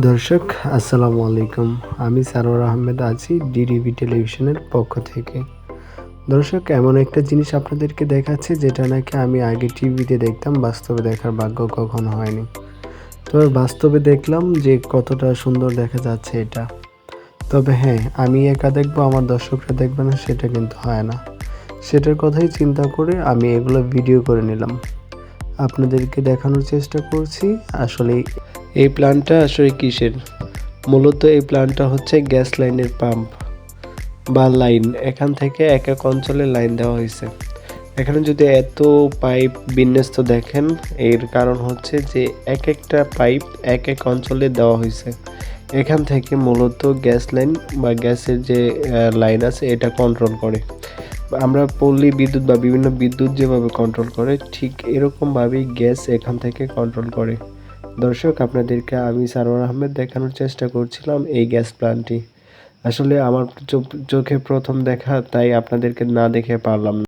দর্শক আসসালামু আলাইকুম। আমি সারোয়ার আহমেদ আছি ডিডিবি টেলিভিশনের পক্ষ থেকে। দর্শক এমন একটা জিনিস আপনাদেরকে দেখাচ্ছি যেটা নাকি আমি আগে টিভিতে দেখতাম, বাস্তবে দেখার ভাগ্য কখনো হয়নি। তবে বাস্তবে দেখলাম যে কতটা সুন্দর দেখা যাচ্ছে এটা। তবে হ্যাঁ, আমি একা দেখবো, আমার দর্শকরা দেখবে না সেটা কিন্তু হয় না। সেটার কথাই চিন্তা করে আমি এগুলো ভিডিও করে নিলাম। আপনাদেরকে দেখানোর চেষ্টা করছি আসলে এই প্ল্যান্টটা আসলে কিসের। মূলত এই প্ল্যান্টটা হচ্ছে গ্যাস লাইনের পাম্প বা লাইন। এখান থেকে এক এক অঞ্চলে লাইন দেওয়া হয়েছে। এখানে যদি এত পাইপ বিন্যস্ত দেখেন, এর কারণ হচ্ছে যে এক একটা পাইপ এক এক অঞ্চলে দেওয়া হয়েছে। এখান থেকে মূলত গ্যাস লাইন বা গ্যাসের যে লাইন আছে এটা কন্ট্রোল করে। আমরা পল্লী বিদ্যুৎ বা বিভিন্ন বিদ্যুৎ যেভাবে কন্ট্রোল করে, ঠিক এরকমভাবেই গ্যাস এখান থেকে কন্ট্রোল করে। দর্শক আপনাদেরকে আমি সারোয়ার আহমেদ দেখানোর চেষ্টা করছিলাম এই গ্যাস প্ল্যান্টটি। আসলে আমার চোখে প্রথম দেখা, তাই আপনাদেরকে না দেখে পারলাম না।